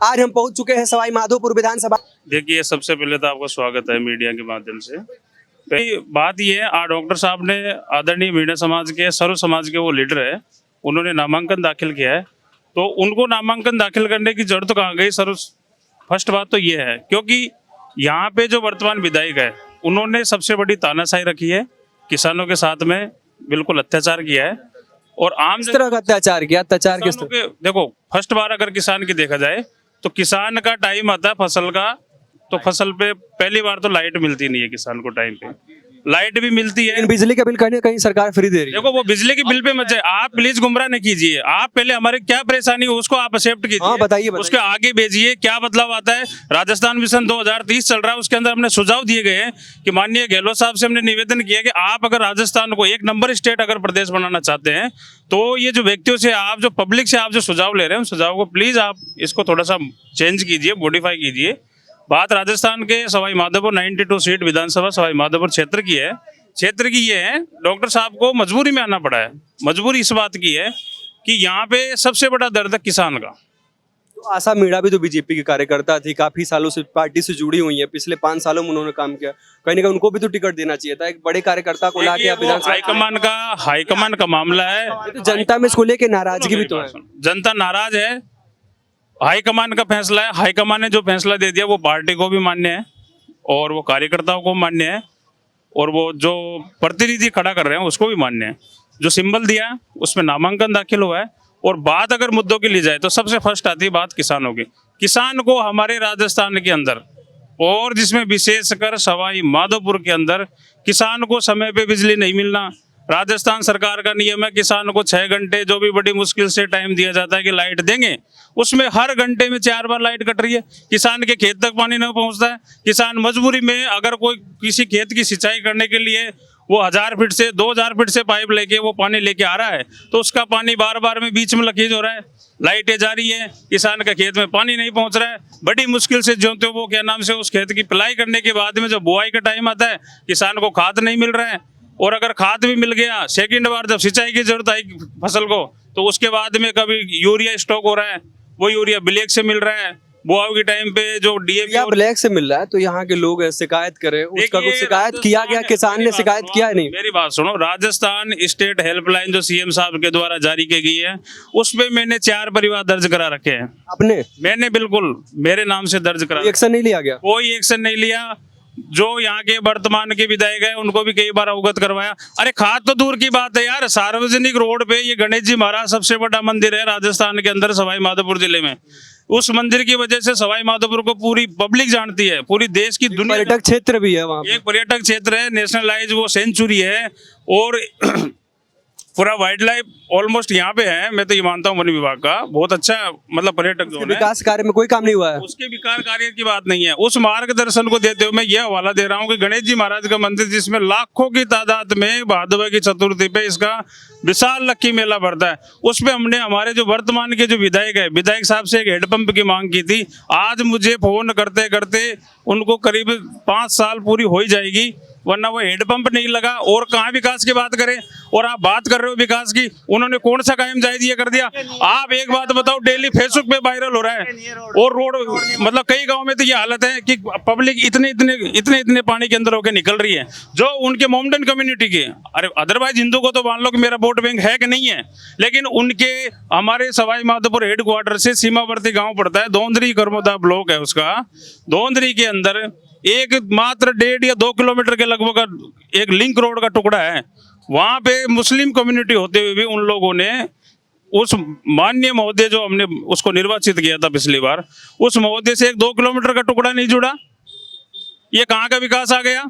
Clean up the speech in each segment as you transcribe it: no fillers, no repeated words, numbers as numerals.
आज हम पहुंच चुके हैं सवाई माधोपुर विधानसभा। देखिए, सबसे पहले तो आपका स्वागत है मीडिया के माध्यम से। पहली बात ये है, आज डॉक्टर साहब ने आदरणीय मीडिया समाज के, सर्व समाज के वो लीडर है, उन्होंने नामांकन दाखिल किया है। तो उनको नामांकन दाखिल करने की जरूरत कहाँ गई? फर्स्ट बात तो ये है, क्योंकि यहाँ पे जो वर्तमान विधायक है, उन्होंने सबसे बड़ी तानाशाही रखी है, किसानों के साथ में बिल्कुल अत्याचार किया है। और आम किस तरह का अत्याचार किया? अत्याचार किस तरह? देखो, फर्स्ट बार अगर किसान की देखा जाए तो किसान का टाइम आता है फसल का, तो फसल पे पहली बार तो लाइट मिलती नहीं है किसान को टाइम पे। लाइट भी मिलती है, लेकिन बिजली का बिल कहीं ना कहीं सरकार फ्री दे रही है। देखो वो बिजली के बिल पे मत जाए, आप प्लीज गुमराह नहीं कीजिए। आप पहले हमारे क्या परेशानी है उसको आप एक्सेप्ट कीजिए। हाँ, बताइए। उसके आगे भेजिए, क्या बदलाव आता है। राजस्थान मिशन 2030 चल रहा है, उसके अंदर हमने सुझाव दिए गए हैं कि माननीय गहलोत साहब से हमने निवेदन किया कि आप अगर राजस्थान को एक नंबर स्टेट अगर प्रदेश बनाना चाहते हैं, तो ये जो व्यक्तियों से आप, जो पब्लिक से आप जो सुझाव ले रहे हैं, उन सुझाव को प्लीज आप इसको थोड़ा सा चेंज कीजिए, मॉडिफाई कीजिए। बात राजस्थान के सवाई माधोपुर 92 सीट विधानसभा सवाई माधोपुर क्षेत्र की है। क्षेत्र की ये है, डॉक्टर साहब को मजबूरी में आना पड़ा है। मजबूरी इस बात की है कि यहाँ पे सबसे बड़ा दर्द है किसान का। तो आशा मीणा भी तो बीजेपी की कार्यकर्ता थी, काफी सालों से पार्टी से जुड़ी हुई है, पिछले 5 सालों में उन्होंने काम किया। कहीं ना कहीं उनको भी तो टिकट देना चाहिए था। एक बड़े कार्यकर्ता को लाके आप विधानसभा। हाईकमान का मामला है, तो जनता में इसको लेके नाराजगी भी तो है। जनता नाराज है। हाईकमान का फैसला है, हाईकमान ने जो फैसला दे दिया वो पार्टी को भी मान्य है और वो कार्यकर्ताओं को मान्य है और वो जो प्रतिनिधि खड़ा कर रहे हैं उसको भी मान्य है। जो सिंबल दिया है उसमें नामांकन दाखिल हुआ है। और बात अगर मुद्दों की ली जाए तो सबसे फर्स्ट आती है बात किसानों की। किसान को हमारे राजस्थान के अंदर और जिसमें विशेषकर सवाई माधोपुर के अंदर किसान को समय पे बिजली नहीं मिलना। राजस्थान सरकार का नियम है, किसान को 6 घंटे जो भी बड़ी मुश्किल से टाइम दिया जाता है कि लाइट देंगे, उसमें हर घंटे में 4 बार लाइट कट रही है। किसान के खेत तक पानी नहीं पहुंचता है। किसान मजबूरी में अगर कोई किसी खेत की सिंचाई करने के लिए वो 1000 फीट से 2000 फीट से पाइप लेके वो पानी लेके आ रहा है, तो उसका पानी बार बार में बीच में लकीज हो रहा है। लाइटें जा रही है, किसान के खेत में पानी नहीं पहुंच रहा है। बड़ी मुश्किल से जो तो वो क्या नाम से उस खेत की पिलाई करने के बाद में जब बुआई का टाइम आता है, किसान को खाद नहीं मिल रहा है। और अगर खाद भी मिल गया, सेकंड बार जब सिंचाई की जरूरत आई फसल को, तो उसके बाद में कभी यूरिया स्टॉक हो रहा है, वो यूरिया ब्लैक से मिल रहा है। बुआई के टाइम पे जो डीएपी ब्लैक से मिल रहा है, तो यहाँ के लोग शिकायत करें, उसका कुछ शिकायत किया गया? किसान ने शिकायत किया है? नहीं, मेरी बात सुनो। राजस्थान स्टेट हेल्पलाइन जो सीएम साहब के द्वारा जारी की गई है, उसमें मैंने 4 परिवार दर्ज करा रखे हैं। मैंने बिल्कुल मेरे नाम से दर्ज करा। एक्शन नहीं लिया गया? कोई एक्शन नहीं लिया। जो यहाँ के वर्तमान के विधायक है उनको भी कई बार अवगत करवाया। अरे खाद तो दूर की बात है यार, सार्वजनिक रोड पे ये गणेश जी महाराज सबसे बड़ा मंदिर है राजस्थान के अंदर सवाई माधोपुर जिले में। उस मंदिर की वजह से सवाई माधोपुर को पूरी पब्लिक जानती है, पूरी देश की दुनिया। पर्यटक क्षेत्र भी है वहाँ, एक पर्यटक क्षेत्र है, नेशनलाइज वो सेंचुरी है और पूरा वाइल्ड लाइफ ऑलमोस्ट यहाँ पे है। मैं तो ये मानता हूँ वन विभाग का बहुत अच्छा मतलब पर्यटक जोन है। विकास कार्य में कोई काम नहीं हुआ है, उसके विकास कार्य की बात नहीं है। उस मार्गदर्शन को देते हुए मैं ये हवाला दे रहा हूँ कि गणेश जी महाराज का मंदिर, जिसमें लाखों की तादाद में भादवे की चतुर्थी पे इसका विशाल लक्की मेला भरता है, उस पे हमने हमारे जो वर्तमान के जो विधायक है, विधायक साहब से एक हेडपंप की मांग की थी। आज मुझे फोन करते करते उनको करीब 5 साल पूरी हो ही जाएगी, वरना वो हेडपंप नहीं लगा। और कहाँ विकास की बात करें, और आप बात कर रहे हो विकास की, उन्होंने कौन सा कायम जायज ये कर दिया? आप एक बात बताओ, डेली फेसबुक पे वायरल हो रहा है और रोड मतलब कई गांव में तो ये हालत है कि पब्लिक इतने पानी के अंदर होकर निकल रही है, जो उनके मोमडन कम्युनिटी के। अरे अदरवाइज हिंदू को तो मान लो कि मेरा वोट बैंक है कि नहीं है, लेकिन उनके हमारे सवाई माधोपुर हेडक्वार्टर से सीमावर्ती गाँव पड़ता है, धोंधरी करमोदा ब्लॉक है उसका। धोंधरी के अंदर एक मात्र 1.5 या 2 किलोमीटर के लगभग एक लिंक रोड का टुकड़ा है। वहां पे मुस्लिम कम्युनिटी होते हुए भी उन लोगों ने उस माननीय महोदय जो हमने उसको निर्वाचित किया था पिछली बार, उस महोदय से 1-2 किलोमीटर का टुकड़ा नहीं जुड़ा। ये कहाँ का विकास आ गया?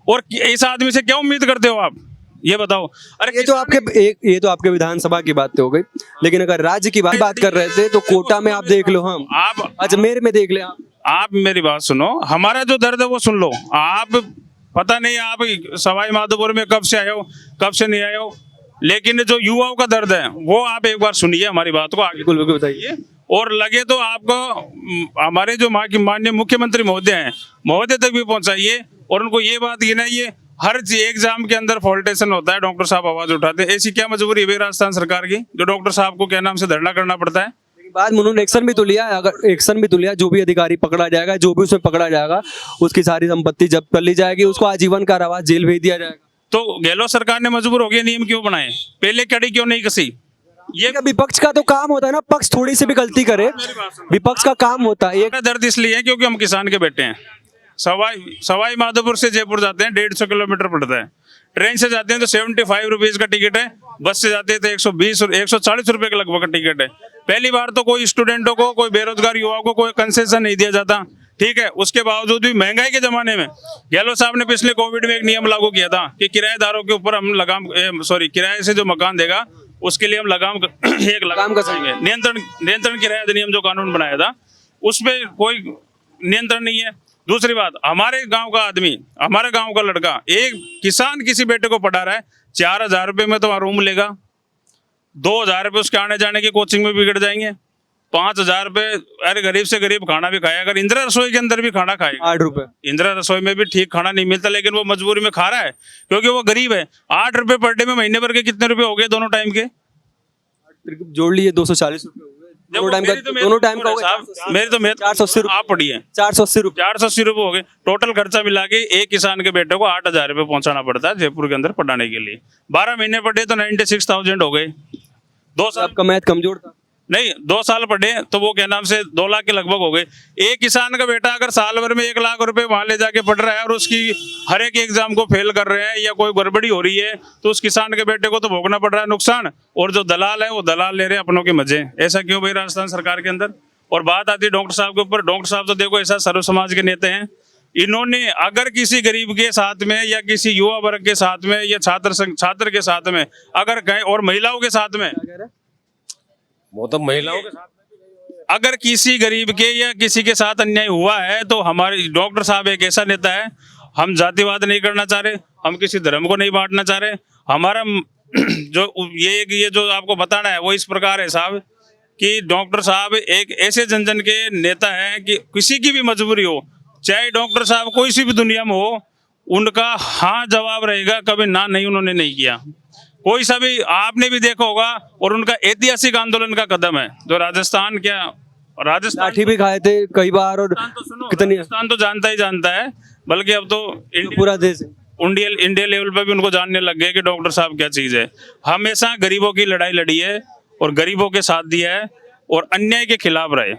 और इस आदमी से क्या उम्मीद करते हो आप, ये बताओ। अरे ये तो आपके विधानसभा की बात हो गई, लेकिन अगर राज्य की बात कर रहे थे तो कोटा में आप देख लो, हम आप अजमेर में देख ले। आप मेरी बात सुनो, हमारा जो दर्द है वो सुन लो। आप पता नहीं आप सवाई माधोपुर में कब से आए हो, कब से नहीं आए हो, लेकिन जो युवाओं का दर्द है वो आप एक बार सुनिए हमारी बात को आगे बिल्कुल बताइए। और लगे तो आपको हमारे जो माननीय मुख्यमंत्री महोदय हैं, महोदय तक भी पहुंचाइए और उनको ये बात गिनाइए। हर एग्जाम के अंदर फॉल्टेशन होता है, डॉक्टर साहब आवाज उठाते हैं। ऐसी क्या मजबूरी है राजस्थान सरकार की जो डॉक्टर साहब को क्या नाम से धरना करना पड़ता है? बाद में उन्होंने एक्शन भी तो लिया है, अगर एक्शन भी तो लिया, जो भी अधिकारी पकड़ा जाएगा, जो भी उसमें पकड़ा जाएगा, उसकी सारी संपत्ति जब्त कर ली जाएगी, उसको आजीवन कारावास जेल भेज दिया जाएगा। तो गहलोत सरकार ने मजबूर हो गया नियम क्यों बनाए, पहले कड़ी क्यों नहीं कसी? ये क्या विपक्ष का तो काम होता है ना, पक्ष थोड़ी सी भी गलती करे, विपक्ष का काम होता है। एक का दर्द इसलिए है क्योंकि हम किसान के बेटे हैं। सवाई माधोपुर से जयपुर जाते हैं 150 किलोमीटर पड़ता है, ट्रेन से जाते हैं तो 75 रुपीज का टिकट है, बस से जाते हैं तो 140 रुपए के लगभग का टिकट है। पहली बार तो कोई स्टूडेंटों को, कोई बेरोजगार युवाओं को कोई कंसेशन नहीं दिया जाता, ठीक है। उसके बावजूद भी महंगाई के जमाने में गहलोत साहब ने पिछले कोविड में एक नियम लागू किया था कि किराएदारों के ऊपर हम किराए से जो मकान देगा उसके लिए हम लगाम कसेंगे। नियंत्रण किराया अधिनियम जो कानून बनाया था उस पर कोई नियंत्रण नहीं है। दूसरी बात, हमारे गांव का आदमी, हमारे गांव का लड़का, एक किसान किसी बेटे को पढ़ा रहा है, 4,000 रुपये में तो रूम लेगा, 2,000 रुपये उसके आने जाने की कोचिंग में बिगड़ जाएंगे, 5,000 रुपये अरे गरीब से गरीब खाना भी खाया, अगर इंदिरा रसोई के अंदर भी खाना खाएगा 8 रुपए, इंदिरा रसोई में भी ठीक खाना नहीं मिलता, लेकिन वो मजबूरी में खा रहा है क्योंकि वो गरीब है। 8 रुपये पर डे में महीने भर के कितने रुपए हो गए दोनों टाइम के? जोड़ लिए 240 रुपए हो गए दोनों टाइम का, दोनों टाइम का मेरी तो 480 रुपये आप पढ़िए, 480 रुपए, 480 रुपये हो गए। टोटल खर्चा मिला के एक किसान के बेटे को 8,000 रुपये पहुंचाना पड़ता है जयपुर के अंदर पढ़ाने के लिए। 12 महीने पढ़े तो 96,000 हो गए। 2 साल आपका मैथ कमजोर था नहीं, 2 साल पढ़े तो वो क्या नाम से 2 लाख के लगभग हो गए। एक किसान का बेटा अगर साल भर में 1 लाख रुपए वहां ले जाके पढ़ रहा है और उसकी हर एक एग्जाम को फेल कर रहे हैं या कोई गड़बड़ी हो रही है तो उस किसान के बेटे को तो भोगना पड़ रहा है नुकसान, और जो दलाल है वो दलाल ले रहे हैं अपनों के मजे। ऐसा क्यों भाई राजस्थान सरकार के अंदर? और बात आती है डॉक्टर साहब के ऊपर। डॉक्टर साहब तो देखो ऐसा सर्व समाज के नेता हैं, इन्होंने अगर किसी गरीब के साथ में या किसी युवा वर्ग के साथ में या छात्र के साथ में अगर कहीं और महिलाओं के साथ में, वो तो महिलाओं के साथ अगर किसी गरीब के या किसी के साथ अन्याय हुआ है तो हमारे डॉक्टर साहब एक ऐसा नेता है, हम जातिवाद नहीं करना चाह रहे, हम किसी धर्म को नहीं बांटना चाह रहे। हमारा जो ये जो आपको बताना है वो इस प्रकार है साहब कि डॉक्टर साहब एक ऐसे जन जन के नेता हैं कि किसी की भी मजबूरी हो, चाहे डॉक्टर साहब कोई सी भी दुनिया में हो, उनका हाँ जवाब रहेगा, कभी ना नहीं उन्होंने नहीं किया। कोई सा भी आपने भी देखा होगा, और उनका ऐतिहासिक आंदोलन का कदम है जो राजस्थान लाठी भी खाए थे कई बार, और कितनी राजस्थान तो जानता ही जानता है, बल्कि अब तो पूरा देश इंडिया लेवल पर भी उनको जानने लग गए कि डॉक्टर साहब क्या चीज है। हमेशा गरीबों की लड़ाई लड़ी है और गरीबों के साथ दिया है और अन्याय के खिलाफ रहे।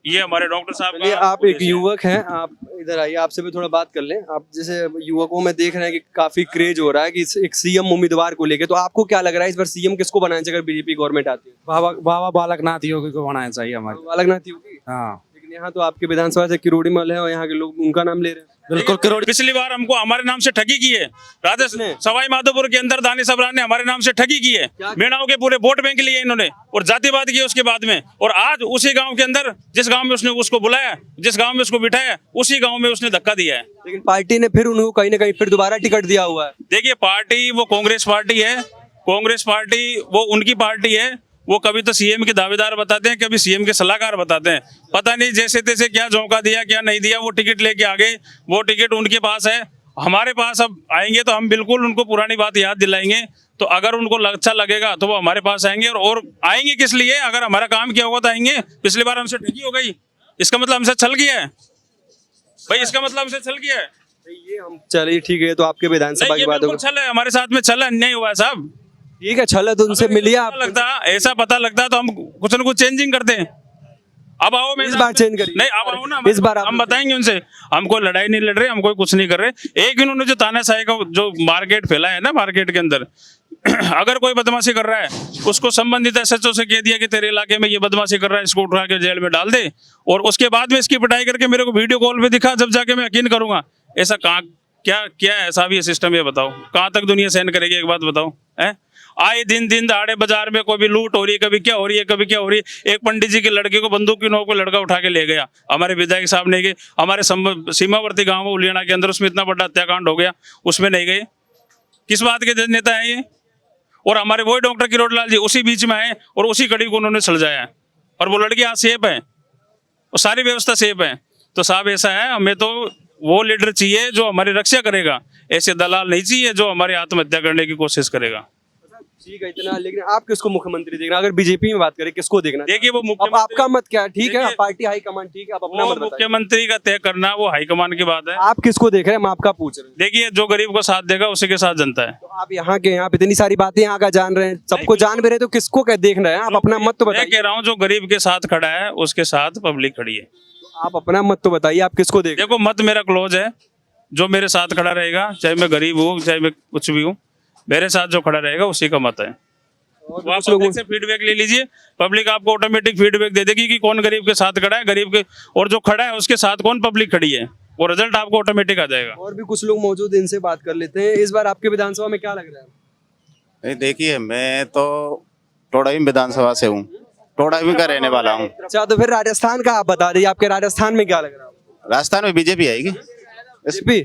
ये हमारे डॉक्टर साहब का आप एक युवक हैं, आप इधर आइए, आपसे भी थोड़ा बात कर लें। आप जैसे युवकों में देख रहे हैं कि काफी क्रेज हो रहा है कि एक सीएम उम्मीदवार को लेके, तो आपको क्या लग रहा है इस बार सीएम किसको बनाना चाहिए अगर बीजेपी गवर्नमेंट आती है? बाबा बालकनाथ योगी को बनाना चाहिए हमारे। बालकनाथ योगी, हाँ। लेकिन यहाँ तो आपके विधानसभा से किरोड़ी मल है और यहाँ के लोग उनका नाम ले रहे हैं। बिल्कुल करोड़। पिछली बार हमको हमारे नाम से ठगी की है राजस्थान सवाई माधोपुर के अंदर, दानी सबरान ने हमारे नाम से ठगी की है। मीणाओं के पूरे वोट बैंक लिए इन्होंने और जातिवाद किया उसके बाद में, और आज उसी गांव के अंदर जिस गांव में उसने उसको बुलाया, जिस गांव में उसको बिठाया, उसी गांव में उसने धक्का दिया है। लेकिन पार्टी ने फिर उनको कहीं ना कहीं फिर दोबारा टिकट दिया हुआ है। देखिए पार्टी वो कांग्रेस पार्टी है, कांग्रेस पार्टी वो उनकी पार्टी है। वो कभी तो सीएम के दावेदार बताते हैं, कभी सीएम के सलाहकार बताते हैं, पता नहीं जैसे तैसे क्या झोंका दिया क्या नहीं दिया, वो टिकट लेके आ गए। वो टिकट उनके पास है, हमारे पास अब आएंगे तो हम बिल्कुल उनको पुरानी बात याद दिलाएंगे। तो अगर उनको अच्छा लगेगा तो वो हमारे पास आएंगे, और आएंगे किस लिए? अगर हमारा काम किया होगा तो आएंगे। पिछली बार हमसे ठगी हो गई, इसका मतलब हमसे छल गया है भाई, इसका मतलब हमसे छल गया है। ये हम चलिए ठीक है, तो आपके विधानसभा की बात छल है, हमारे साथ में छल है, अन्याय हुआ है साहब। ठीक है, छल है तो उनसे मिलिए। आप ऐसा पता लगता है तो हम कुछ न कुछ चेंजिंग करते हैं। अब आओ, मैं इस बार चेंज करिए। नहीं, अब आओ ना, इस बार हम बताएंगे उनसे। हम कोई लड़ाई नहीं लड़ रहे, हम कोई कुछ नहीं कर रहे। एक इन्होंने जो तानाशाही का जो मार्केट फैला है ना, मार्केट के अंदर अगर कोई बदमाशी कर रहा है उसको संबंधित एसएचओ से कह दिया कि तेरे इलाके में ये बदमाशी कर रहा है, इसको उठा के जेल में डाल दे, और उसके बाद में इसकी पिटाई करके मेरे को वीडियो कॉल पे दिखा, जब जाके मैं यकीन करूंगा। ऐसा कहाँ क्या ऐसा भी सिस्टम है? बताओ कहाँ तक दुनिया सहन करेगी? एक बात बताओ है। आए दिन दहाड़े बाजार में कोई भी लूट हो रही है, कभी क्या हो रही है, कभी क्या हो रही है। एक पंडित जी के लड़के को बंदूक की नोक को लड़का उठा के ले गया, हमारे विधायक साहब नहीं गए। हमारे सीमावर्ती गांव उलियाना के अंदर उसमें इतना बड़ा हत्याकांड हो गया, उसमें नहीं गए। किस बात के नेता है ये? और हमारे वही डॉक्टर किरोड़ी लाल जी उसी बीच में आए और उसी कड़ी को उन्होंने सुलझाया, और वो लड़की आज सेफ है और सारी व्यवस्था सेफ है। तो साहब ऐसा है, हमें तो वो लीडर चाहिए जो हमारी रक्षा करेगा, ऐसे दलाल नहीं चाहिए जो हमारी आत्महत्या करने की कोशिश करेगा। ठीक है इतना, लेकिन आप किसको मुख्यमंत्री देखना, अगर बीजेपी में बात करें किसको देखना? देखिए वो अब मुख्यमंत्री, आपका मत क्या है? ठीक है देखिए- पार्टी हाईकमान, ठीक है आप अपना वो मत बताइए। मुख्यमंत्री का तय करना वो हाईकमान की बात है। आप किसको देख रहे हैं, हम आपका पूछ रहे हैं। देखिए जो गरीब को साथ देगा उसी के साथ जनता है। तो आप यहाँ के, यहाँ पे इतनी सारी बातें यहाँ का जान रहे हैं, सबको जान भी रहे हैं, तो किसको क्या देखना है? आप अपना मत तो मैं बताइए। कह रहा हूँ जो गरीब के साथ खड़ा है उसके साथ पब्लिक खड़ी है। आप अपना मत तो बताइए, आप किसको देख रहे देखो मत मेरा क्लोज है, जो मेरे साथ खड़ा रहेगा, चाहे मैं गरीब हूँ चाहे मैं कुछ भी हूँ, मेरे साथ जो खड़ा रहेगा उसी का मत है। हैं? और वो आप कुछ लोगों पब्लिक से फीडबैक ले लीजिए, पब्लिक आपको ऑटोमेटिक फीडबैक दे देगी कि कौन गरीब के साथ खड़ा है, गरीब के और जो खड़ा है उसके साथ कौन पब्लिक खड़ी है, वो रिजल्ट आपको ऑटोमेटिक आ जाएगा। और भी कुछ लोग मौजूद हैं, इनसे बात कर लेते हैं। इस बार आपके विधानसभा में क्या लग रहा है? देखिए मैं तो टोडाई विधानसभा से हूँ, टोडाई का रहने वाला हूँ। अच्छा तो फिर राजस्थान का आप बता दीजिए, आपके राजस्थान में क्या लग रहा है? राजस्थान में बीजेपी आएगी। बीजेपी?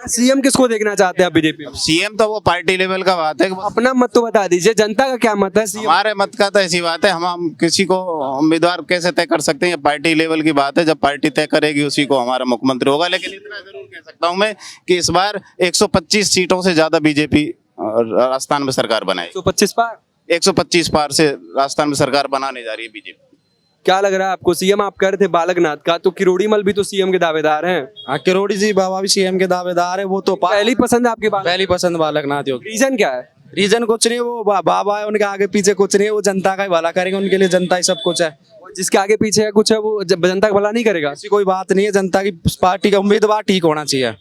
सीएम किसको देखना चाहते हैं आप बीजेपी में? सीएम तो वो पार्टी लेवल का बात है। अपना मत तो बता दीजिए, जनता का क्या मत है? सीएम हमारे मत का तो ऐसी बात है, हम किसी को उम्मीदवार कैसे तय कर सकते हैं, ये पार्टी लेवल की बात है। जब पार्टी तय करेगी उसी को हमारा मुख्यमंत्री होगा। लेकिन इतना जरूर कह सकता हूँ मैं कि इस बार 125 सीटों से ज्यादा बीजेपी राजस्थान में सरकार बनाएगी। 125 पार? 125 पार से राजस्थान में सरकार बनाने जा रही है बीजेपी। क्या लग रहा है आपको? सीएम आप कह रहे थे बालकनाथ का, तो किरोड़ी मल भी तो सीएम के दावेदार हैं। हाँ किरोड़ी जी बाबा भी सीएम के दावेदार है, वो तो पहली पसंद है आपकी बात? पहली पसंद बालकनाथ योगी। रीजन क्या है? रीजन कुछ नहीं, वो बाबा है, उनके आगे पीछे कुछ नहीं है, वो जनता का ही भला करेंगे, उनके लिए जनता ही सब कुछ है। और जिसके आगे पीछे है कुछ है, वो जनता का भला नहीं करेगा? ऐसी कोई बात नहीं है, जनता की पार्टी का उम्मीदवार ठीक होना चाहिए।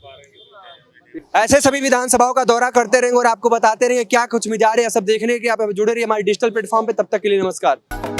ऐसे सभी विधानसभाओं का दौरा करते रहेंगे और आपको बताते रहेंगे क्या कुछ मिजाज है, सब देखने के आप जुड़े रहिए हमारे डिजिटल प्लेटफॉर्म पे। तब तक के लिए नमस्कार।